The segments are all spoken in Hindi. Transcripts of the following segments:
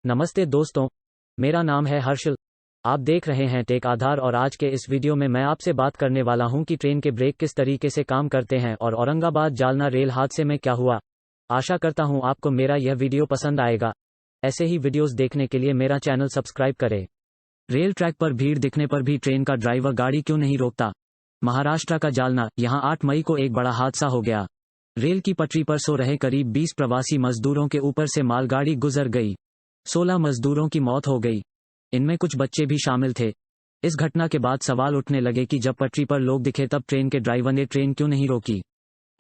नमस्ते दोस्तों, मेरा नाम है हर्षल। आप देख रहे हैं टेक आधार और आज के इस वीडियो में मैं आपसे बात करने वाला हूं कि ट्रेन के ब्रेक किस तरीके से काम करते हैं और औरंगाबाद जालना रेल हादसे में क्या हुआ। आशा करता हूं आपको मेरा यह वीडियो पसंद आएगा। ऐसे ही वीडियोस देखने के लिए मेरा चैनल सब्सक्राइब करें। रेल ट्रैक पर भीड़ दिखने पर भी ट्रेन का ड्राइवर गाड़ी क्यों नहीं रोकता? महाराष्ट्र का जालना, यहां 8 मई को एक बड़ा हादसा हो गया। रेल की पटरी पर सो रहे करीब 20 प्रवासी मजदूरों के ऊपर से मालगाड़ी गुजर गई। 16 मजदूरों की मौत हो गई, इनमें कुछ बच्चे भी शामिल थे। इस घटना के बाद सवाल उठने लगे कि जब पटरी पर लोग दिखे तब ट्रेन के ड्राइवर ने ट्रेन क्यों नहीं रोकी।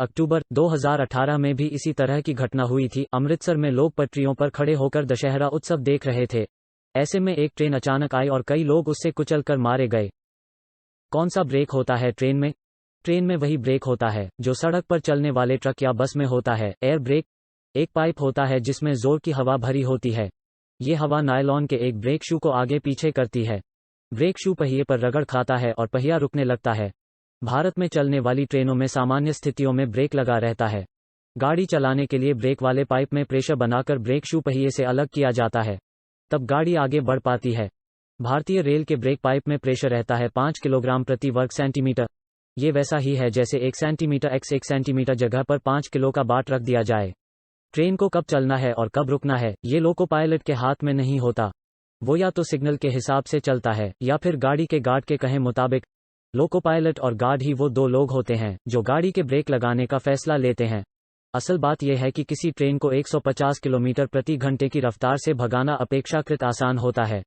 अक्टूबर 2018 में भी इसी तरह की घटना हुई थी। अमृतसर में लोग पटरियों पर खड़े होकर दशहरा उत्सव देख रहे थे। ऐसे में एक ट्रेन अचानक आई और कई लोग उससे कुचलकर मारे गए। कौन सा ब्रेक होता है ट्रेन में? ट्रेन में वही ब्रेक होता है जो सड़क पर चलने वाले ट्रक या बस में होता है। एयर ब्रेक एक पाइप होता है जिसमें जोर की हवा भरी होती है। ये हवा नायलॉन के एक ब्रेक शू को आगे पीछे करती है। ब्रेक शू पहिए पर रगड़ खाता है और पहिया रुकने लगता है। भारत में चलने वाली ट्रेनों में सामान्य स्थितियों में ब्रेक लगा रहता है। गाड़ी चलाने के लिए ब्रेक वाले पाइप में प्रेशर बनाकर ब्रेक शू पहिए से अलग किया जाता है, तब गाड़ी आगे बढ़ पाती है। भारतीय रेल के ब्रेक पाइप में प्रेशर रहता है 5 किलोग्राम प्रति वर्ग सेंटीमीटर। ये वैसा ही है जैसे 1 सेंटीमीटर x 1 सेंटीमीटर जगह पर 5 किलो का बाट रख दिया जाए। ट्रेन को कब चलना है और कब रुकना है ये लोको पायलट के हाथ में नहीं होता। वो या तो सिग्नल के हिसाब से चलता है या फिर गाड़ी के गार्ड के कहे मुताबिक। लोको पायलट और गार्ड ही वो दो लोग होते हैं जो गाड़ी के ब्रेक लगाने का फैसला लेते हैं। असल बात यह है कि किसी ट्रेन को 150 किलोमीटर प्रति घंटे की रफ्तार से भगाना अपेक्षाकृत आसान होता है।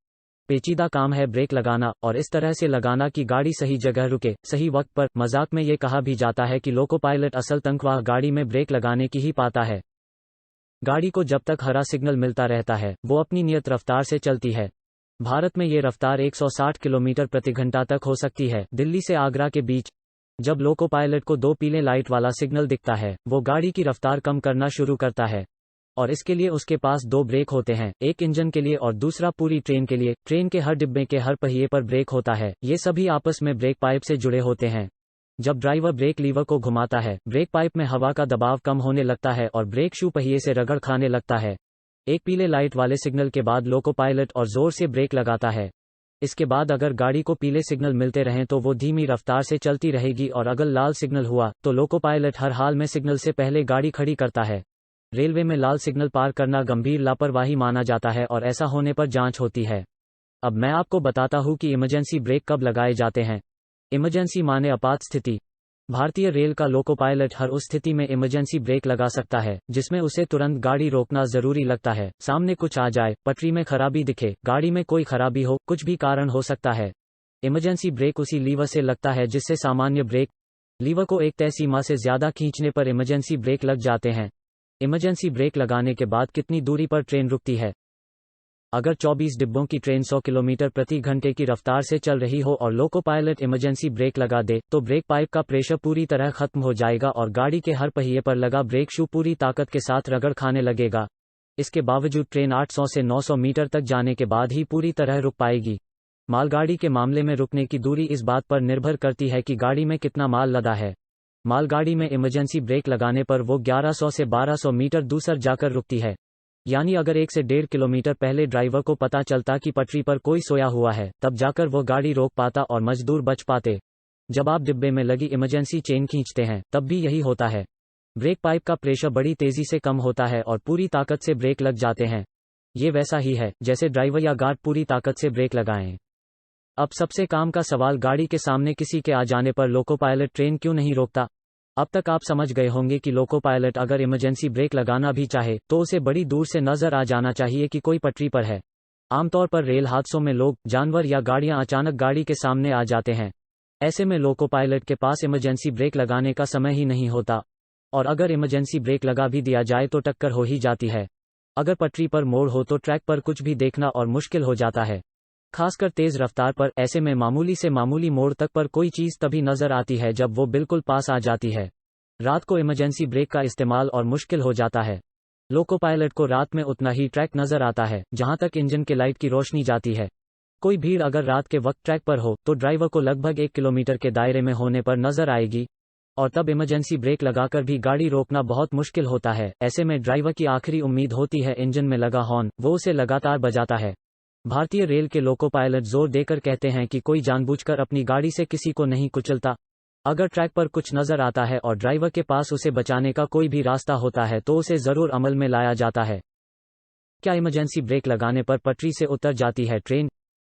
पेचीदा काम है ब्रेक लगाना, और इस तरह से लगाना कि गाड़ी सही जगह रुके, सही वक्त पर। मजाक में ये कहा भी जाता है कि लोको पायलट असल तनख्वाह गाड़ी में ब्रेक लगाने की ही पाता है। गाड़ी को जब तक हरा सिग्नल मिलता रहता है वो अपनी नियत रफ्तार से चलती है। भारत में ये रफ्तार 160 किलोमीटर प्रति घंटा तक हो सकती है। दिल्ली से आगरा के बीच जब लोको पायलट को 2 पीले लाइट वाला सिग्नल दिखता है वो गाड़ी की रफ्तार कम करना शुरू करता है, और इसके लिए उसके पास 2 ब्रेक होते हैं, एक इंजन के लिए और दूसरा पूरी ट्रेन के लिए। ट्रेन के हर डिब्बे के हर पहिए पर ब्रेक होता है। ये सभी आपस में ब्रेक पाइप से जुड़े होते हैं। जब ड्राइवर ब्रेक लीवर को घुमाता है ब्रेक पाइप में हवा का दबाव कम होने लगता है और ब्रेक शू पहिए से रगड़ खाने लगता है। एक पीले लाइट वाले सिग्नल के बाद लोको पायलट और जोर से ब्रेक लगाता है। इसके बाद अगर गाड़ी को पीले सिग्नल मिलते रहें तो वो धीमी रफ्तार से चलती रहेगी, और अगर लाल सिग्नल हुआ तो लोको पायलट हर हाल में सिग्नल से पहले गाड़ी खड़ी करता है। रेलवे में लाल सिग्नल पार करना गंभीर लापरवाही माना जाता है और ऐसा होने पर जांच होती है। अब मैं आपको बताता हूं कि इमरजेंसी ब्रेक कब लगाए जाते हैं। इमरजेंसी माने आपात स्थिति। भारतीय रेल का लोको पायलट हर उस स्थिति में इमरजेंसी ब्रेक लगा सकता है जिसमें उसे तुरंत गाड़ी रोकना जरूरी लगता है। सामने कुछ आ जाए, पटरी में खराबी दिखे, गाड़ी में कोई खराबी हो, कुछ भी कारण हो सकता है। इमरजेंसी ब्रेक उसी लीवर से लगता है जिससे सामान्य ब्रेक। लीवर को एक तय सीमा से ज्यादा खींचने पर इमरजेंसी ब्रेक लग जाते हैं। इमरजेंसी ब्रेक लगाने के बाद कितनी दूरी पर ट्रेन रुकती है? अगर 24 डिब्बों की ट्रेन 100 किलोमीटर प्रति घंटे की रफ्तार से चल रही हो और लोको पायलट इमरजेंसी ब्रेक लगा दे तो ब्रेक पाइप का प्रेशर पूरी तरह खत्म हो जाएगा और गाड़ी के हर पहिए पर लगा ब्रेक शू पूरी ताकत के साथ रगड़ खाने लगेगा। इसके बावजूद ट्रेन 800 से 900 मीटर तक जाने के बाद ही पूरी तरह रुक पाएगी। मालगाड़ी के मामले में रुकने की दूरी इस बात पर निर्भर करती है कि गाड़ी में कितना माल लदा है। मालगाड़ी में इमरजेंसी ब्रेक लगाने पर वो 1100 से 1200 मीटर दूसर जाकर रुकती है। यानी अगर 1 से 1.5 किलोमीटर पहले ड्राइवर को पता चलता कि पटरी पर कोई सोया हुआ है तब जाकर वो गाड़ी रोक पाता और मजदूर बच पाते। जब आप डिब्बे में लगी इमरजेंसी चेन खींचते हैं तब भी यही होता है। ब्रेक पाइप का प्रेशर बड़ी तेजी से कम होता है और पूरी ताकत से ब्रेक लग जाते हैं। ये वैसा ही है जैसे ड्राइवर या गार्ड पूरी ताकत से ब्रेक लगाएं। अब सबसे काम का सवाल, गाड़ी के सामने किसी के आ जाने पर लोको पायलट ट्रेन क्यों नहीं रोकता? अब तक आप समझ गए होंगे कि लोको पायलट अगर इमरजेंसी ब्रेक लगाना भी चाहे तो उसे बड़ी दूर से नजर आ जाना चाहिए कि कोई पटरी पर है। आमतौर पर रेल हादसों में लोग, जानवर या गाड़ियां अचानक गाड़ी के सामने आ जाते हैं। ऐसे में लोको पायलट के पास इमरजेंसी ब्रेक लगाने का समय ही नहीं होता, और अगर इमरजेंसी ब्रेक लगा भी दिया जाए तो टक्कर हो ही जाती है। अगर पटरी पर मोड़ हो तो ट्रैक पर कुछ भी देखना और मुश्किल हो जाता है, खासकर तेज रफ्तार पर। ऐसे में मामूली से मामूली मोड़ तक पर कोई चीज तभी नजर आती है जब वो बिल्कुल पास आ जाती है। रात को इमरजेंसी ब्रेक का इस्तेमाल और मुश्किल हो जाता है। लोको पायलट को रात में उतना ही ट्रैक नजर आता है जहां तक इंजन के लाइट की रोशनी जाती है। कोई भीड़ अगर रात के वक्त ट्रैक पर हो तो ड्राइवर को लगभग 1 किलोमीटर के दायरे में होने पर नजर आएगी। और तब इमरजेंसी ब्रेक लगाकर भी गाड़ी रोकना बहुत मुश्किल होता है। ऐसे में ड्राइवर की आखिरी उम्मीद होती है इंजन में लगा हॉर्न, वो उसे लगातार बजाता है। भारतीय रेल के लोको पायलट जोर देकर कहते हैं कि कोई जानबूझकर अपनी गाड़ी से किसी को नहीं कुचलता। अगर ट्रैक पर कुछ नजर आता है और ड्राइवर के पास उसे बचाने का कोई भी रास्ता होता है तो उसे जरूर अमल में लाया जाता है। क्या इमरजेंसी ब्रेक लगाने पर पटरी से उतर जाती है ट्रेन?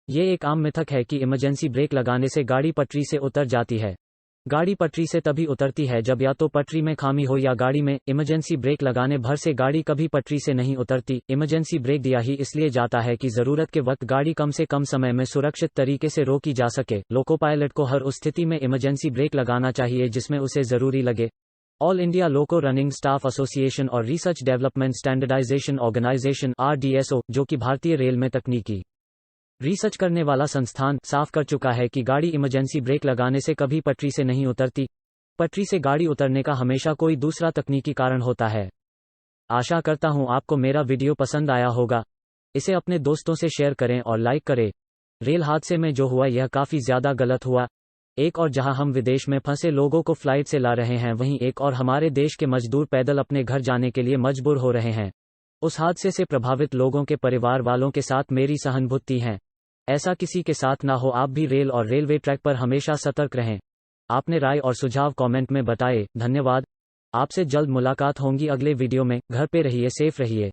ये एक आम मिथक है कि इमरजेंसी ब्रेक लगाने से गाड़ी पटरी से उतर जाती है। गाड़ी पटरी से तभी उतरती है जब या तो पटरी में खामी हो या गाड़ी में इमरजेंसी ब्रेक लगाने भर से गाड़ी कभी पटरी से नहीं उतरती। इमरजेंसी ब्रेक दिया ही इसलिए जाता है कि जरूरत के वक्त गाड़ी कम से कम समय में सुरक्षित तरीके से रोकी जा सके। लोको पायलट को हर उस स्थिति में इमरजेंसी ब्रेक लगाना चाहिए जिसमें उसे जरूरी लगे। All India loco running staff association और research development standardisation organisation RDSO, जो कि भारतीय रेल में तकनीकी रिसर्च करने वाला संस्थान, साफ कर चुका है कि गाड़ी इमरजेंसी ब्रेक लगाने से कभी पटरी से नहीं उतरती। पटरी से गाड़ी उतरने का हमेशा कोई दूसरा तकनीकी कारण होता है। आशा करता हूं आपको मेरा वीडियो पसंद आया होगा। इसे अपने दोस्तों से शेयर करें और लाइक करें। रेल हादसे में जो हुआ यह काफी ज्यादा गलत हुआ। एक और जहां हम विदेश में फंसे लोगों को फ्लाइट से ला रहे हैं, वहीं एक और हमारे देश के मजदूर पैदल अपने घर जाने के लिए मजबूर हो रहे हैं। उस हादसे से प्रभावित लोगों के परिवार वालों के साथ मेरी सहानुभूति है। ऐसा किसी के साथ ना हो। आप भी रेल और रेलवे ट्रैक पर हमेशा सतर्क रहें। आपने राय और सुझाव कमेंट में बताए। धन्यवाद। आपसे जल्द मुलाकात होगी अगले वीडियो में। घर पे रहिए, सेफ रहिए।